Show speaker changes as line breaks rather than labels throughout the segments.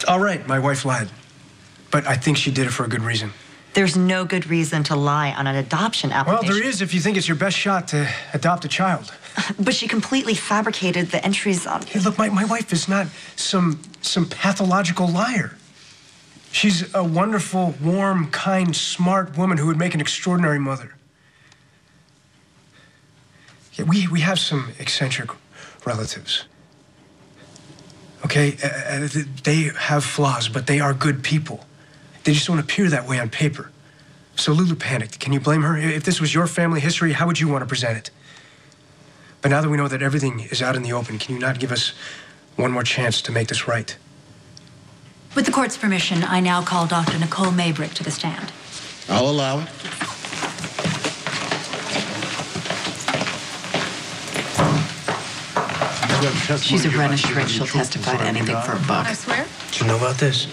All right, my wife lied. But I think she did it for a good reason.
There's no good reason to lie on an adoption application.
Well, there is if you think it's your best shot to adopt a child.
But she completely fabricated the entries on...
Hey, look, my wife is not some pathological liar. She's a wonderful, warm, kind, smart woman who would make an extraordinary mother. Yeah, we have some eccentric relatives. Okay? They have flaws, but they are good people. They just don't appear that way on paper. So Lulu panicked. Can you blame her? If this was your family history, how would you want to present it? But now that we know that everything is out in the open, can you not give us one more chance to make this right?
With the court's permission, I now call Dr. Nicole Maybrick to the stand.
I'll allow it.
She's a registrant. She'll testify to anything for a buck.
I swear?
Did you know about this?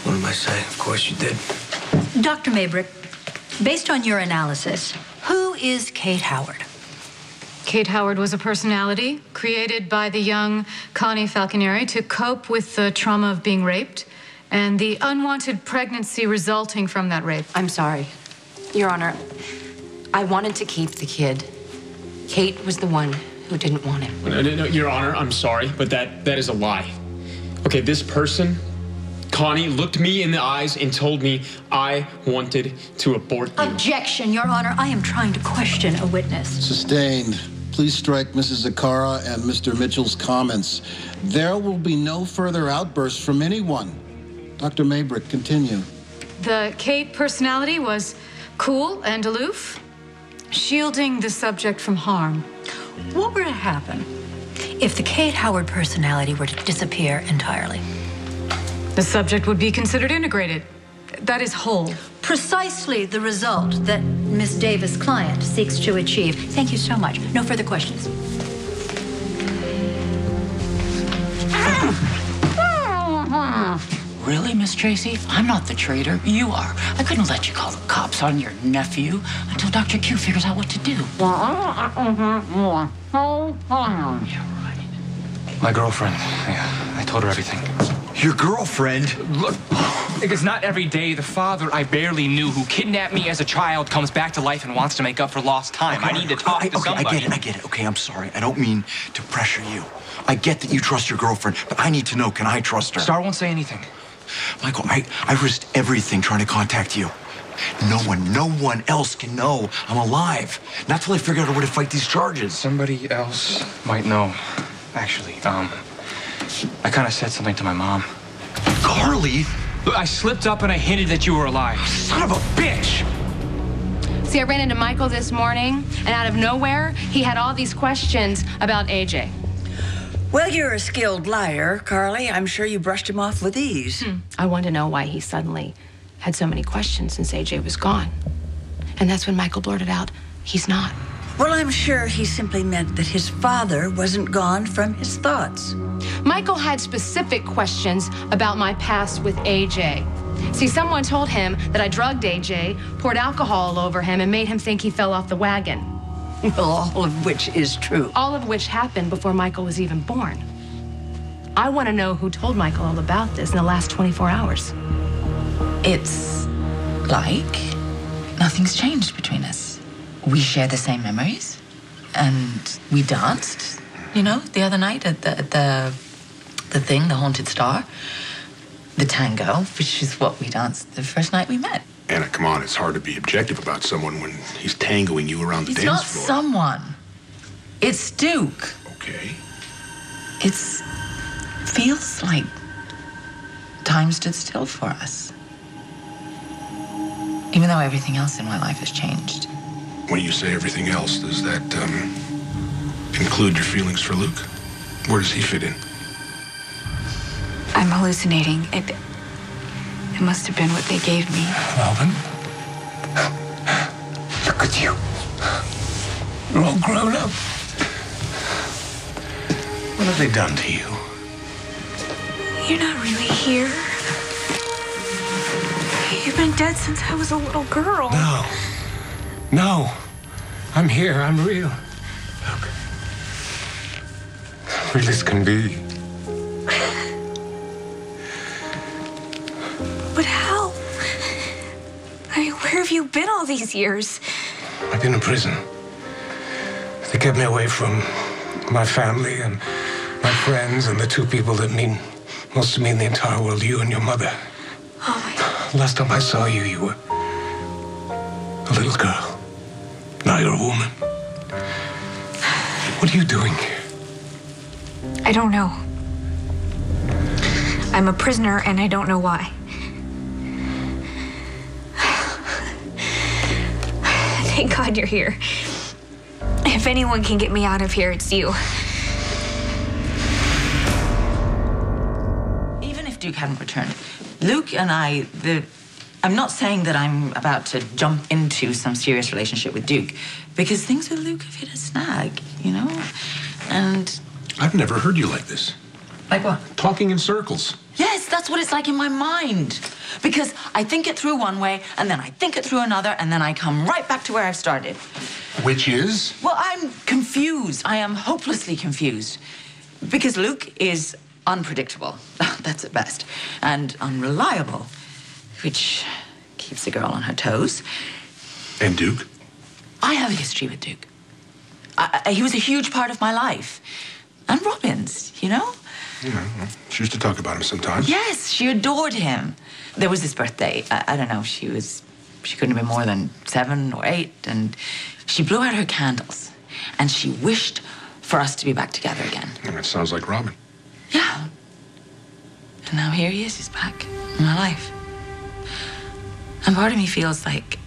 What am I saying? Of course you did.
Dr. Maybrick, based on your analysis, who is Kate Howard?
Kate Howard was a personality created by the young Connie Falconieri to cope with the trauma of being raped and the unwanted pregnancy resulting from that rape.
I'm sorry, Your Honor. I wanted to keep the kid. Kate was the one who didn't want him.
No, Your Honor, I'm sorry, but that is a lie. Okay, this person, Connie, looked me in the eyes and told me I wanted to abort you.
Objection, Your Honor. I am trying to question a witness.
Sustained. Please strike Mrs. Zakara and Mr. Mitchell's comments. There will be no further outbursts from anyone. Dr. Maybrick, continue.
The Kate personality was cool and aloof, shielding the subject from harm.
What were to happen if the Kate Howard personality were to disappear entirely?
The subject would be considered integrated. That is whole.
Precisely the result that Miss Davis' client seeks to achieve. Thank you so much. No further questions.
Really, Miss Tracy? I'm not the traitor. You are. I couldn't let you call the cops on your nephew until Dr. Q figures out what to do.
Yeah, right. My girlfriend. Yeah, I told her everything.
Your girlfriend?
Look, it's not every day the father I barely knew who kidnapped me as a child comes back to life and wants to make up for lost time.
Okay,
I need to talk to somebody.
I get it. Okay, I'm sorry. I don't mean to pressure you. I get that you trust your girlfriend, but I need to know, can I trust her?
Star won't say anything.
Michael, I risked everything trying to contact you. No one else can know I'm alive. Not till I figure out a way to fight these charges.
Somebody else might know, actually. I kind of said something to my mom.
Carly?
Look, I slipped up and I hinted that you were alive.
Son of a bitch!
See, I ran into Michael this morning, and out of nowhere, he had all these questions about AJ.
Well, you're a skilled liar, Carly. I'm sure you brushed him off with ease.
I wanted to know why he suddenly had so many questions since AJ was gone. And that's when Michael blurted out, he's not.
Well, I'm sure he simply meant that his father wasn't gone from his thoughts.
Michael had specific questions about my past with AJ. See, someone told him that I drugged AJ, poured alcohol all over him, and made him think he fell off the wagon.
Well, all of which is true.
All of which happened before Michael was even born. I want to know who told Michael all about this in the last 24 hours.
It's like nothing's changed between us. We share the same memories, and we danced, the other night at the thing, the Haunted Star. The tango, which is what we danced the first night we met.
Anna, come on, it's hard to be objective about someone when he's tangoing you around the dance floor.
It's not someone. It's Duke.
Okay.
Feels like time stood still for us. Even though everything else in my life has changed.
When you say everything else, does that include your feelings for Luke? Where does he fit in?
I'm hallucinating. It must have been what they gave me.
Melvin? Look at you. You're all grown up.
What have they done to you?
You're not really here. You've been dead since I was a little girl.
No. I'm here. I'm real. Look. Real as can be.
Where have you been all these years?
I've been in prison. They kept me away from my family and my friends and the two people that mean most to me in the entire world, you and your mother.
Oh, my God.
Last time I saw you, you were a little girl. Now you're a woman. What are you doing here?
I don't know. I'm a prisoner, and I don't know why. Thank God you're here. If anyone can get me out of here, it's you.
Even if Duke hadn't returned, Luke and I'm not saying that I'm about to jump into some serious relationship with Duke, because things with Luke have hit a snag, you know? And...
I've never heard you like this.
Like what?
Talking in circles.
Yes, that's what it's like in my mind. Because I think it through one way, and then I think it through another, and then I come right back to where I've started.
Which is?
Well, I'm confused. I am hopelessly confused. Because Luke is unpredictable. That's at best. And unreliable, which keeps a girl on her toes.
And Duke?
I have a history with Duke. He was a huge part of my life. And Robin's, you know?
Yeah, well, she used to talk about him sometimes.
Yes, she adored him. There was this birthday. I don't know, she couldn't have been more than 7 or 8, and she blew out her candles, and she wished for us to be back together again.
And that sounds like Robin.
Yeah. And now here he is, he's back in my life. And part of me feels like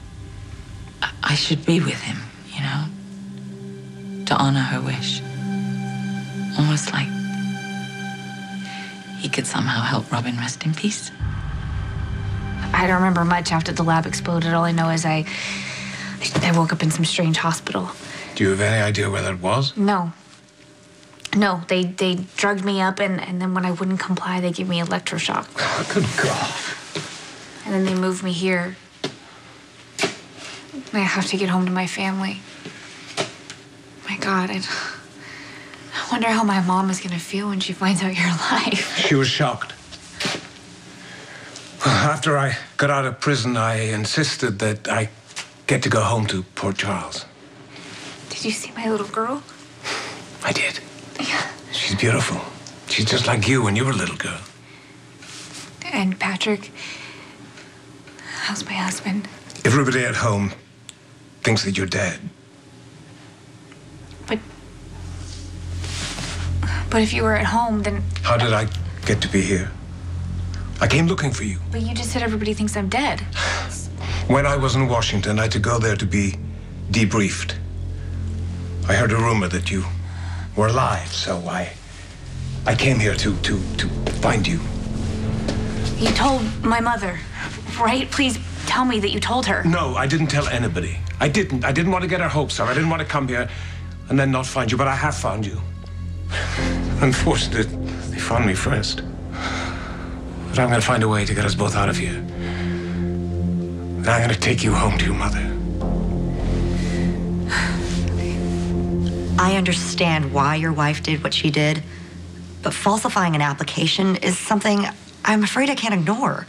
I should be with him, you know? To honor her wish. Almost like he could somehow help Robin rest in peace.
I don't remember much after the lab exploded. All I know is I woke up in some strange hospital.
Do you have any idea where that was?
No. No, they drugged me up, and then when I wouldn't comply, they gave me electroshock.
Oh, good God.
And then they moved me here. I have to get home to my family. My God, I wonder how my mom is gonna feel when she finds out you're alive.
She was shocked. After I got out of prison, I insisted that I get to go home to Port Charles.
Did you see my little girl?
I did.
Yeah.
She's beautiful. She's just like you when you were a little girl.
And Patrick, how's my husband?
Everybody at home thinks that you're dead.
But if you were at home, then...
How did I get to be here? I came looking for you.
But you just said everybody thinks I'm dead.
When I was in Washington, I had to go there to be debriefed. I heard a rumor that you were alive, so I came here to find you.
You told my mother, right? Please tell me that you told her.
No, I didn't tell anybody. I didn't want to get her hopes up. I didn't want to come here and then not find you, but I have found you. Unfortunately, they found me first. But I'm going to find a way to get us both out of here. And I'm going to take you home to your mother.
I understand why your wife did what she did, but falsifying an application is something I'm afraid I can't ignore.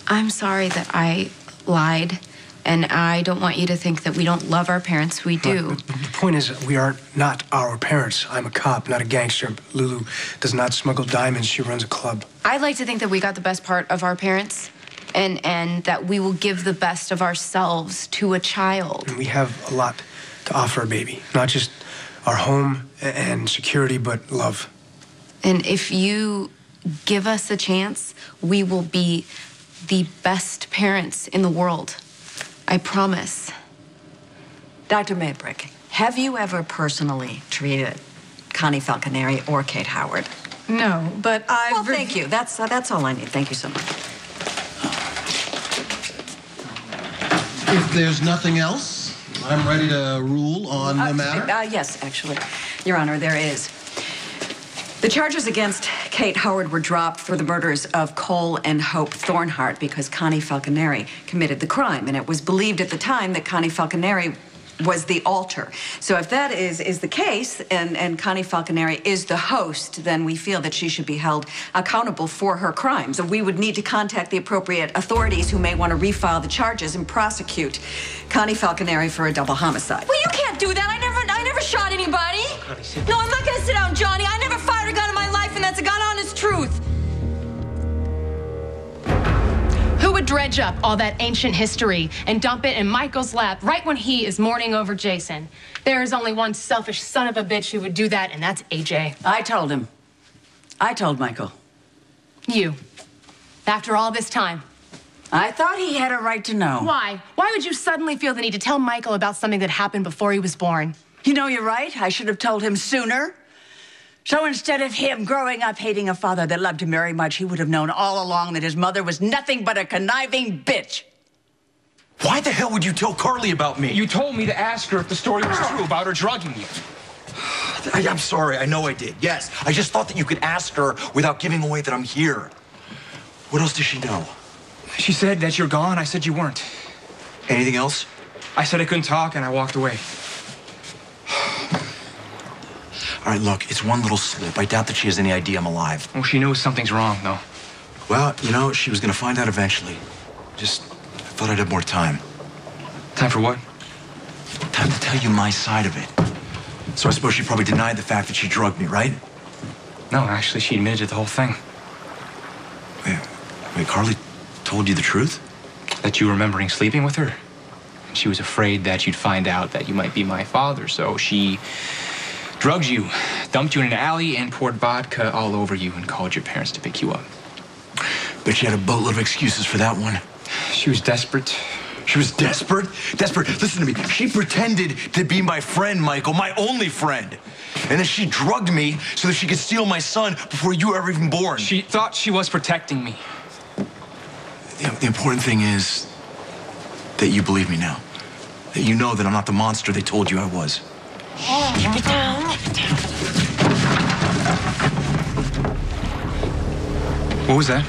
I'm sorry that I lied, and I don't want you to think that we don't love our parents. We do.
But the point is, we are not our parents. I'm a cop, not a gangster. Lulu does not smuggle diamonds. She runs a club.
I'd like to think that we got the best part of our parents, and that we will give the best of ourselves to a child.
And we have a lot to offer a baby. Not just our home and security, but love.
And if you give us a chance, we will be the best parents in the world. I promise.
Dr. Maybrick, have you ever personally treated Connie Falconeri or Kate Howard?
No, but I...
Well, thank you. That's all I need. Thank you so much.
If there's nothing else, I'm ready to rule on the matter.
Yes, actually. Your Honor, there is. The charges against Kate Howard were dropped for the murders of Cole and Hope Thornhart because Connie Falconeri committed the crime. And it was believed at the time that Connie Falconeri was the altar. So if that is the case, and Connie Falconeri is the host, then we feel that she should be held accountable for her crimes. We would need to contact the appropriate authorities who may want to refile the charges and prosecute Connie Falconeri for a double homicide.
Well, you can't do that. I never shot anybody. No, I'm not gonna sit down, Johnny. I never fired a gun in my life, and that's a God honest truth. Who would dredge up all that ancient history and dump it in Michael's lap right when he is mourning over Jason? There is only one selfish son of a bitch who would do that, and that's AJ.
I told him. I told Michael.
You. After all this time.
I thought he had a right to know.
Why? Why would you suddenly feel the need to tell Michael about something that happened before he was born?
You know, you're right. I should have told him sooner. So instead of him growing up hating a father that loved him very much, he would have known all along that his mother was nothing but a conniving bitch.
Why the hell would you tell Carly about me?
You told me to ask her if the story was true about her drugging you.
I'm sorry, I know I did. Yes, I just thought that you could ask her without giving away that I'm here. What else does she know?
She said that you're gone. I said you weren't.
Anything else?
I said I couldn't talk, and I walked away.
All right, look, it's one little slip. I doubt that she has any idea I'm alive.
Well, she knows something's wrong, though.
Well, you know, she was gonna find out eventually. Just thought I'd have more time.
Time for what?
Time to tell you my side of it. So I suppose she probably denied the fact that she drugged me, right?
No, actually, she admitted to the whole thing.
Wait, Carly told you the truth?
That you were remembering sleeping with her. And she was afraid that you'd find out that you might be my father, so she drugged you, dumped you in an alley, and poured vodka all over you and called your parents to pick you up.
But she had a boatload of excuses for that one.
She was desperate.
She was desperate? Desperate. Listen to me. She pretended to be my friend, Michael, my only friend. And then she drugged me so that she could steal my son before you were ever even born.
She thought she was protecting me.
The important thing is that you believe me now. That you know that I'm not the monster they told you I was.
Keep it down. Keep it down. What was that?